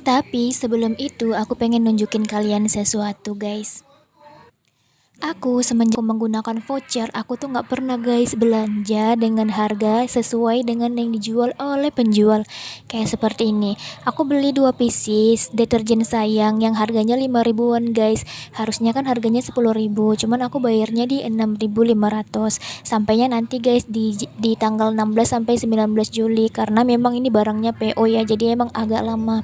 Tapi sebelum itu aku pengen nunjukin kalian sesuatu guys. Aku semenjak aku menggunakan voucher, aku tuh nggak pernah guys belanja dengan harga sesuai dengan yang dijual oleh penjual. Kayak seperti ini. Aku beli 2 pieces deterjen sayang yang harganya 5 ribuan guys. Harusnya kan harganya 10 ribu, cuman aku bayarnya di 6.500. Sampainya nanti guys di tanggal 16 sampai 19 Juli karena memang ini barangnya PO ya, jadi emang agak lama.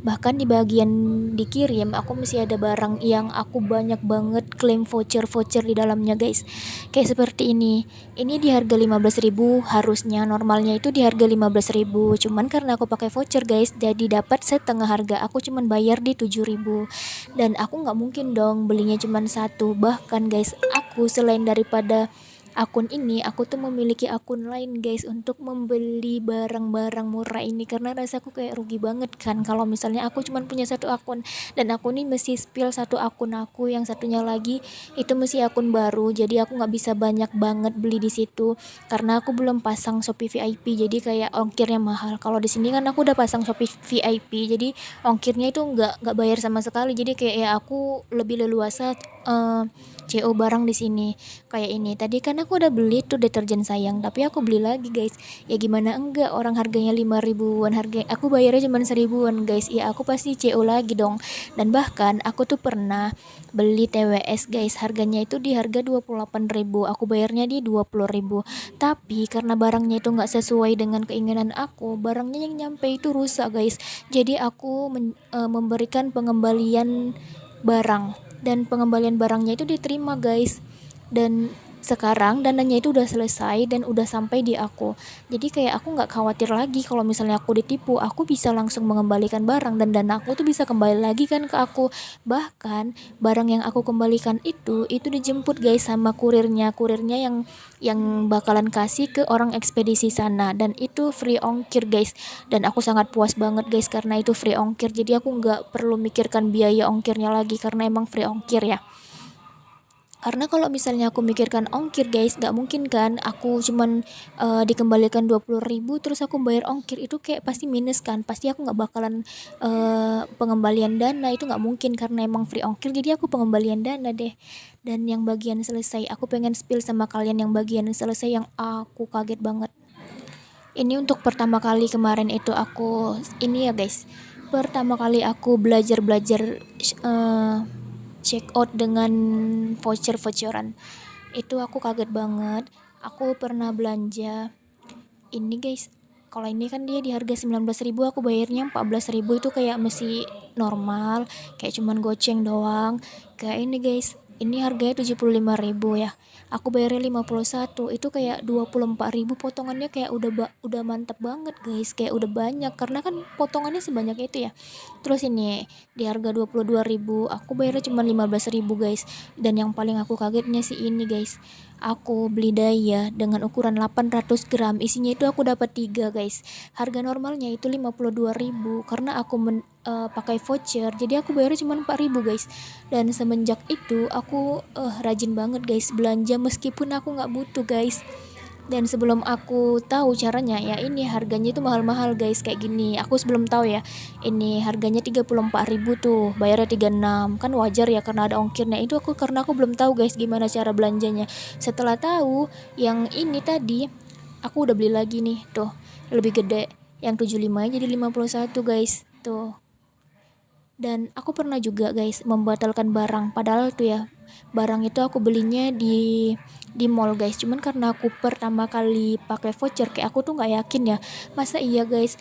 Bahkan di bagian dikirim aku masih ada barang yang aku banyak banget klaim voucher-voucher di dalamnya guys. Kayak seperti ini di harga 15.000, harusnya normalnya itu di harga 15.000, cuman karena aku pakai voucher guys jadi dapat setengah harga, aku cuman bayar di 7.000. Dan aku nggak mungkin dong belinya cuman satu, bahkan guys aku selain daripada akun ini aku tuh memiliki akun lain guys untuk membeli barang-barang murah ini, karena rasaku kayak rugi banget kan kalau misalnya aku cuman punya satu akun, dan aku nih mesti spill satu akun aku, yang satunya lagi itu mesti akun baru, jadi aku nggak bisa banyak banget beli di situ karena aku belum pasang Shopee VIP, jadi kayak ongkirnya mahal. Kalau di sini kan aku udah pasang Shopee VIP, jadi ongkirnya itu nggak bayar sama sekali, jadi kayak ya aku lebih leluasa CO barang di sini. Kayak ini tadi kan aku udah beli tuh deterjen sayang, tapi aku beli lagi guys, ya gimana enggak, orang harganya 5 ribuan, harga aku bayarnya cuma 1.000-an guys, ya aku pasti CO lagi dong. Dan bahkan aku tuh pernah beli TWS guys, harganya itu di harga 28.000, aku bayarnya di 20.000. Tapi karena barangnya itu nggak sesuai dengan keinginan aku, barangnya yang nyampe itu rusak guys, jadi aku memberikan pengembalian barang, dan pengembalian barangnya itu diterima guys. Dan sekarang dananya itu udah selesai dan udah sampai di aku, jadi kayak aku nggak khawatir lagi kalau misalnya aku ditipu, aku bisa langsung mengembalikan barang dan dana aku tuh bisa kembali lagi kan ke aku. Bahkan barang yang aku kembalikan itu dijemput guys sama kurirnya yang bakalan kasih ke orang ekspedisi sana, dan itu free ongkir guys. Dan aku sangat puas banget guys karena itu free ongkir, jadi aku nggak perlu mikirkan biaya ongkirnya lagi karena emang free ongkir ya. Karena kalau misalnya aku mikirkan ongkir guys, nggak mungkin kan aku cuman dikembalikan 20.000 terus aku bayar ongkir, itu kayak pasti minus kan, pasti aku nggak bakalan pengembalian dana, itu nggak mungkin karena emang free ongkir, jadi aku pengembalian dana deh. Dan yang bagian selesai, aku pengen spill sama kalian yang bagian selesai yang aku kaget banget. Ini untuk pertama kali kemarin itu aku ini ya guys, pertama kali aku belajar check out dengan voucher-voucheran. Itu aku kaget banget. Aku pernah belanja ini guys. Kalau ini kan dia di harga 19.000, aku bayarnya 14.000, itu kayak masih normal, kayak cuman goceng doang. Kayak ini guys, ini harganya 75.000 ya. Aku bayarnya 51, itu kayak 24.000 potongannya, kayak udah mantep banget guys, kayak udah banyak karena kan potongannya sebanyak itu ya. Terus ini di harga 22.000, aku bayarnya cuma 15.000 guys. Dan yang paling aku kagetnya sih ini guys, aku beli daya dengan ukuran 800 gram, isinya itu aku dapat 3 guys. Harga normalnya itu 52.000, karena aku pakai voucher jadi aku bayarnya cuma 4.000 guys. Dan semenjak itu aku rajin banget guys belanja meskipun aku nggak butuh guys. Dan sebelum aku tahu caranya ya, ini harganya itu mahal-mahal guys, kayak gini aku sebelum tahu ya, ini harganya 34.000 tuh bayarnya 36, kan wajar ya karena ada ongkirnya. Itu aku karena aku belum tahu guys gimana cara belanjanya. Setelah tahu yang ini tadi, aku udah beli lagi nih tuh, lebih gede, yang 75 jadi 51 guys tuh. Dan aku pernah juga guys membatalkan barang, padahal tuh ya barang itu aku belinya di mall guys, cuman karena aku pertama kali pakai voucher, kayak aku tuh nggak yakin ya, masa iya guys.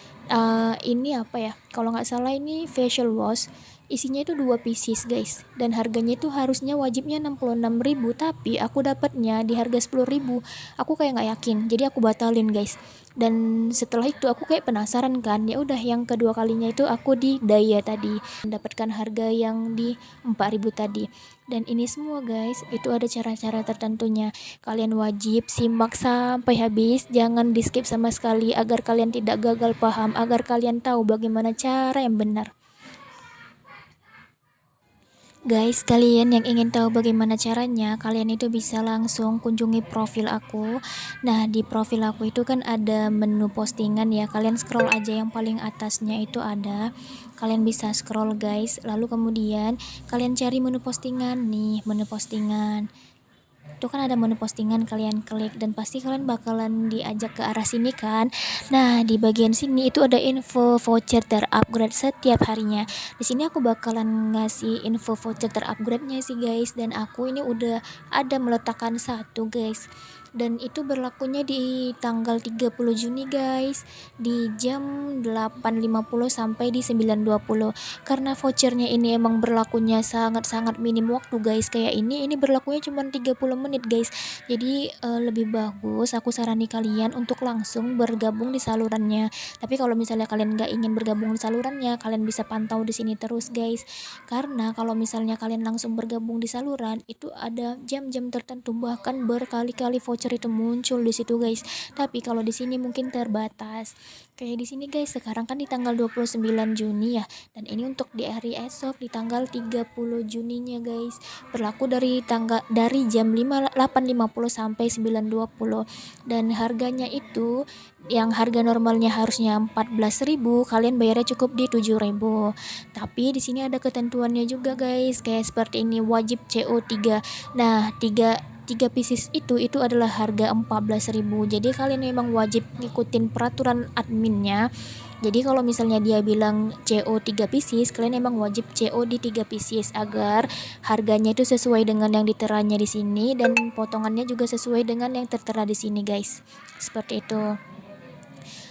Ini apa ya, kalau nggak salah ini facial wash, isinya itu 2 pieces guys, dan harganya itu harusnya wajibnya 66.000, tapi aku dapatnya di harga 10.000. Aku kayak nggak yakin, jadi aku batalin guys. Dan setelah itu aku kayak penasaran kan, ya udah yang kedua kalinya itu aku di daya tadi mendapatkan harga yang di 4.000 tadi. Dan ini semua guys itu ada cara-cara tertentunya, kalian wajib simak sampai habis, jangan di skip sama sekali agar kalian tidak gagal paham, agar kalian tahu bagaimana cara yang benar. Guys, kalian yang ingin tahu bagaimana caranya, kalian itu bisa langsung kunjungi profil aku. Nah, di profil aku itu kan ada menu postingan ya. Kalian scroll aja yang paling atasnya itu ada. Kalian bisa scroll guys. Lalu kemudian kalian cari menu postingan nih, menu postingan. Itu kan ada menu postingan, kalian klik dan pasti kalian bakalan diajak ke arah sini kan. Nah, di bagian sini itu ada info voucher terupgrade setiap harinya. Di sini aku bakalan ngasih info voucher terupgrade-nya sih guys, dan aku ini udah ada meletakkan satu guys. Dan itu berlakunya di tanggal 30 Juni guys, di jam 8.50 sampai di 9.20. Karena vouchernya ini emang berlakunya sangat-sangat minim waktu guys, kayak ini berlakunya cuma 30 menit guys. Jadi lebih bagus aku sarani kalian untuk langsung bergabung di salurannya. Tapi kalau misalnya kalian nggak ingin bergabung di salurannya, kalian bisa pantau di sini terus guys. Karena kalau misalnya kalian langsung bergabung di saluran, itu ada jam-jam tertentu, bahkan berkali-kali voucher itu muncul di situ guys. Tapi kalau di sini mungkin terbatas. Kayak di sini guys, sekarang kan di tanggal 29 Juni ya. Dan ini untuk di hari esok di tanggal 30 Juninya guys. Berlaku dari jam 8.50 sampai 9.20. Dan harganya itu yang harga normalnya harusnya 14.000, kalian bayarnya cukup di 7.000. Tapi di sini ada ketentuannya juga guys, kayak seperti ini, wajib CO3. Nah, tiga pieces itu adalah harga 14.000. Jadi kalian memang wajib ngikutin peraturan adminnya. Jadi kalau misalnya dia bilang CO 3 pieces, kalian emang wajib CO di 3 pieces agar harganya itu sesuai dengan yang diteranya di sini dan potongannya juga sesuai dengan yang tertera di sini guys. Seperti itu.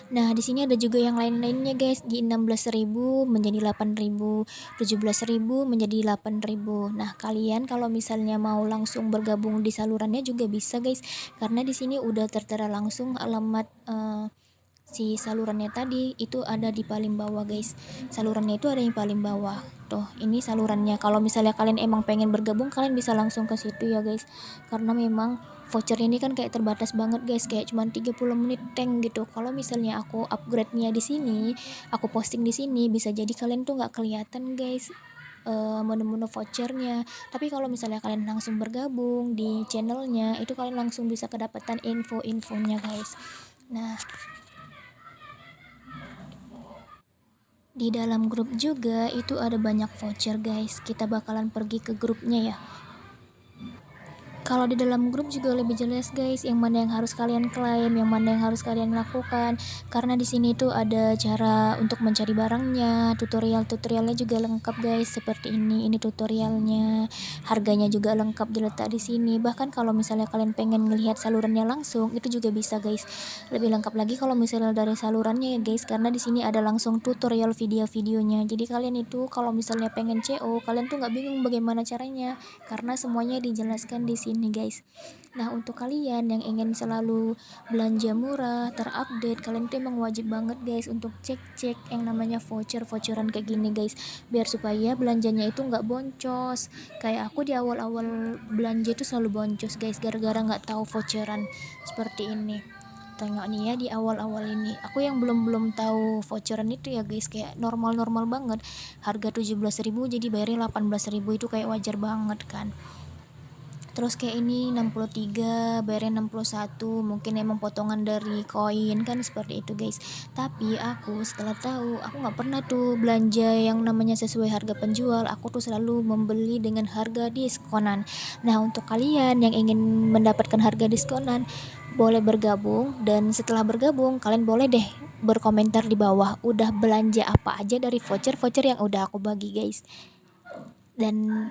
Nah, di sini ada juga yang lain-lainnya guys, di 16.000 menjadi 8.000, 17.000 menjadi 8.000. Nah, kalian kalau misalnya mau langsung bergabung di salurannya juga bisa guys, karena di sini udah tertera langsung alamat si salurannya tadi itu ada di paling bawah guys. Salurannya itu ada yang paling bawah. Tuh, ini salurannya. Kalau misalnya kalian emang pengen bergabung, kalian bisa langsung ke situ ya guys. Karena memang voucher ini kan kayak terbatas banget guys, kayak cuma 30 menit tank gitu. Kalau misalnya aku upgrade-nya di sini, aku posting di sini, bisa jadi kalian tuh nggak kelihatan guys menu-menu vouchernya. Tapi kalau misalnya kalian langsung bergabung di channelnya, itu kalian langsung bisa kedapatan info-infonya guys. Nah, di dalam grup juga itu ada banyak voucher guys. Kita bakalan pergi ke grupnya ya. Kalau di dalam grup juga lebih jelas guys, yang mana yang harus kalian klaim, yang mana yang harus kalian lakukan. Karena di sini tuh ada cara untuk mencari barangnya, tutorialnya juga lengkap guys. Seperti ini tutorialnya, harganya juga lengkap diletak di sini. Bahkan kalau misalnya kalian pengen ngelihat salurannya langsung, itu juga bisa guys. Lebih lengkap lagi kalau misalnya dari salurannya ya guys, karena di sini ada langsung tutorial video-videonya. Jadi kalian itu kalau misalnya pengen CO, kalian tuh nggak bingung bagaimana caranya, karena semuanya dijelaskan di sini guys. Nah, untuk kalian yang ingin selalu belanja murah, terupdate, kalian tuh emang wajib banget guys untuk cek-cek yang namanya voucheran kayak gini guys, biar supaya belanjanya itu nggak boncos. Kayak aku di awal-awal belanja itu selalu boncos guys, gara-gara nggak tahu voucheran seperti ini. Tengok nih ya, di awal-awal ini aku yang belum tahu voucheran itu ya guys, kayak normal-normal banget, harga 17.000 jadi bayarnya 18.000, itu kayak wajar banget kan. Terus kayak ini 63 bayarnya 61, mungkin emang potongan dari koin kan, seperti itu guys. Tapi aku setelah tahu, aku nggak pernah tuh belanja yang namanya sesuai harga penjual, aku tuh selalu membeli dengan harga diskonan. Nah, untuk kalian yang ingin mendapatkan harga diskonan, boleh bergabung, dan setelah bergabung kalian boleh deh berkomentar di bawah udah belanja apa aja dari voucher yang udah aku bagi guys. Dan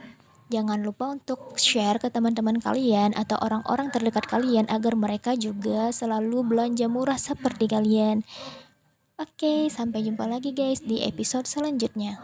jangan lupa untuk share ke teman-teman kalian atau orang-orang terdekat kalian agar mereka juga selalu belanja murah seperti kalian. Oke, sampai jumpa lagi guys di episode selanjutnya.